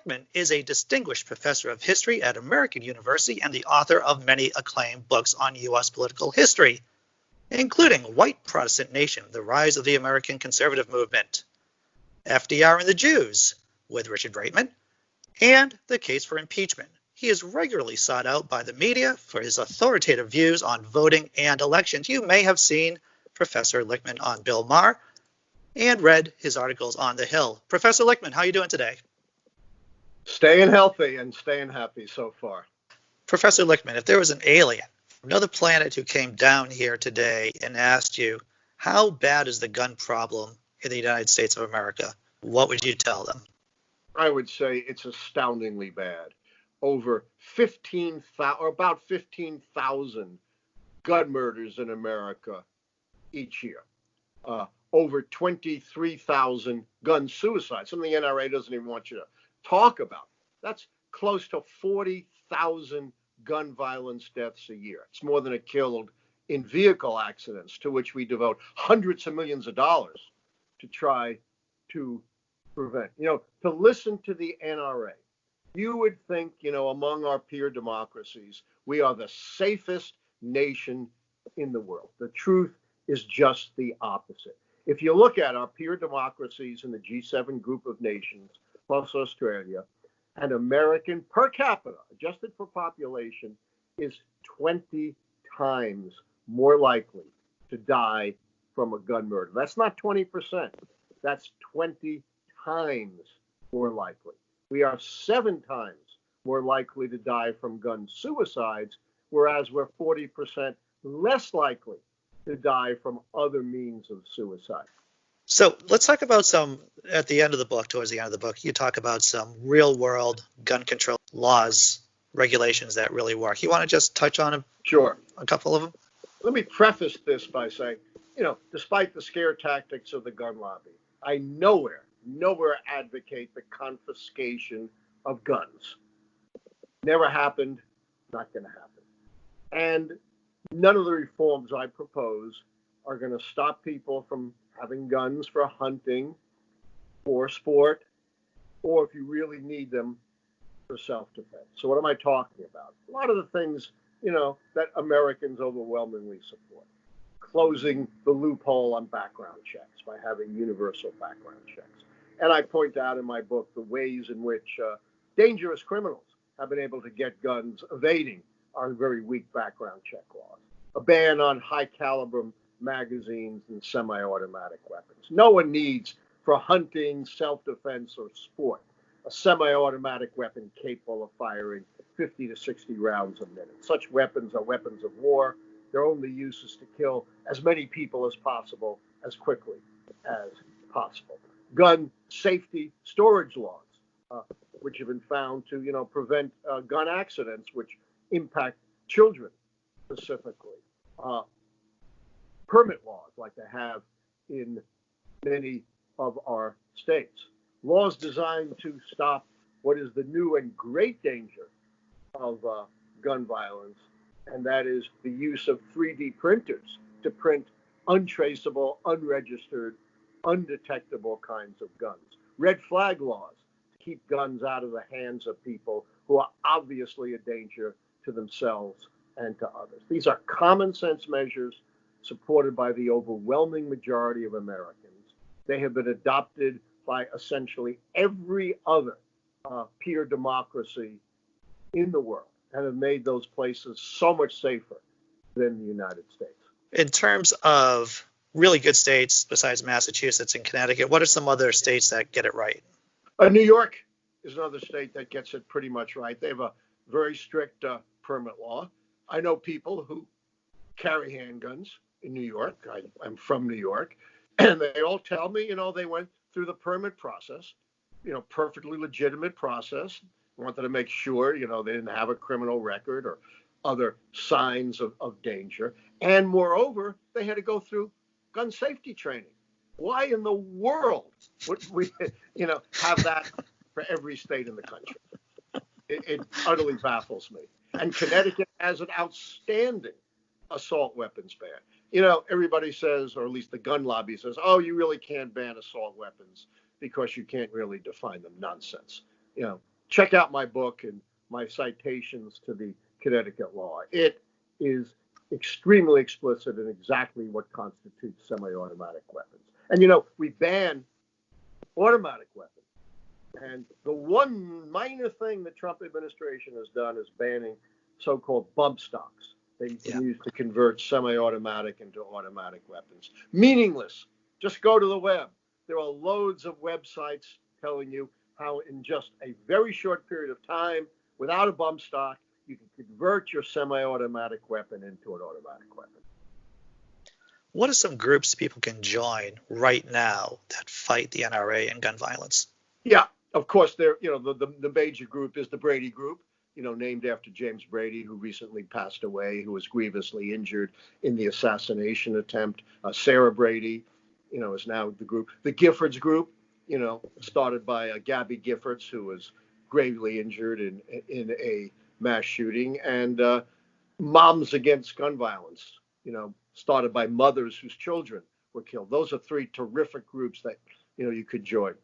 Lichtman is a distinguished professor of history at American University and the author of many acclaimed books on U.S. political history, including White Protestant Nation, The Rise of the American Conservative Movement, FDR and the Jews, with Richard Reitman, and The Case for Impeachment. He is regularly sought out by the media for his authoritative views on voting and elections. You may have seen Professor Lichtman on Bill Maher and read his articles on The Hill. Professor Lichtman, how are you doing today? Staying healthy and staying happy so far. Professor Lichtman, if there was an alien from another planet who came down here today and asked you, how bad is the gun problem in the United States of America, what would you tell them? I would say it's astoundingly bad. Over 15,000 or about 15,000 gun murders in America each year. Over 23,000 gun suicides, something the NRA doesn't even want you to talk about. That's close to 40,000 gun violence deaths a year. It's more than are killed in vehicle accidents, to which we devote hundreds of millions of dollars to try to prevent. To listen to the NRA, you would think, among our peer democracies, we are the safest nation in the world. The truth is just the opposite. If you look at our peer democracies in the G7 group of nations, plus Australia, an American per capita, adjusted for population, is 20 times more likely to die from a gun murder. That's not 20%. That's 20 times more likely. We are 7 times more likely to die from gun suicides, whereas we're 40% less likely to die from other means of suicide. So let's talk about some, at the end of the book, towards the end of the book, you talk about some real world gun control laws, regulations that really work. You want to just touch on them? Sure. A couple of them? Let me preface this by saying, despite the scare tactics of the gun lobby, I nowhere advocate the confiscation of guns. Never happened, not going to happen. And none of the reforms I propose are going to stop people from having guns for hunting, for sport, or if you really need them, for self-defense. So what am I talking about? A lot of the things, that Americans overwhelmingly support. Closing the loophole on background checks by having universal background checks. And I point out in my book the ways in which dangerous criminals have been able to get guns evading our very weak background check laws. A ban on high-caliber magazines and semi-automatic weapons. No one needs, for hunting, self-defense, or sport, a semi-automatic weapon capable of firing 50 to 60 rounds a minute. Such weapons are weapons of war. Their only use is to kill as many people as possible, as quickly as possible. Gun safety storage laws, which have been found to, prevent gun accidents, which impact children specifically. Permit laws, like they have in many of our states. Laws designed to stop what is the new and great danger of gun violence, and that is the use of 3D printers to print untraceable, unregistered, undetectable kinds of guns. Red flag laws to keep guns out of the hands of people who are obviously a danger to themselves and to others. These are common sense measures supported by the overwhelming majority of Americans. They have been adopted by essentially every other peer democracy in the world and have made those places so much safer than the United States. In terms of really good states, besides Massachusetts and Connecticut, what are some other states that get it right? New York is another state that gets it pretty much right. They have a very strict permit law. I know people who carry handguns in New York. I'm from New York. And they all tell me, they went through the permit process, perfectly legitimate process. Wanted to make sure, they didn't have a criminal record or other signs of danger. And moreover, they had to go through gun safety training. Why in the world would we, have that for every state in the country? It utterly baffles me. And Connecticut has an outstanding assault weapons ban. Everybody says, or at least the gun lobby says, oh, you really can't ban assault weapons because you can't really define them. Nonsense. check out my book and my citations to the Connecticut law. It is extremely explicit in exactly what constitutes semi-automatic weapons. And, we ban automatic weapons. And the one minor thing the Trump administration has done is banning so-called bump stocks that you can use to convert semi-automatic into automatic weapons. Meaningless. Just go to the web. There are loads of websites telling you how in just a very short period of time, without a bump stock, you can convert your semi-automatic weapon into an automatic weapon. What are some groups people can join right now that fight the NRA and gun violence? Yeah, of course, the major group is the Brady Group, named after James Brady, who recently passed away, who was grievously injured in the assassination attempt. Sarah Brady, is now the group. The Giffords Group, started by Gabby Giffords, who was gravely injured in a mass shooting, and Moms Against Gun Violence, started by mothers whose children were killed. Those are three terrific groups that, you could join.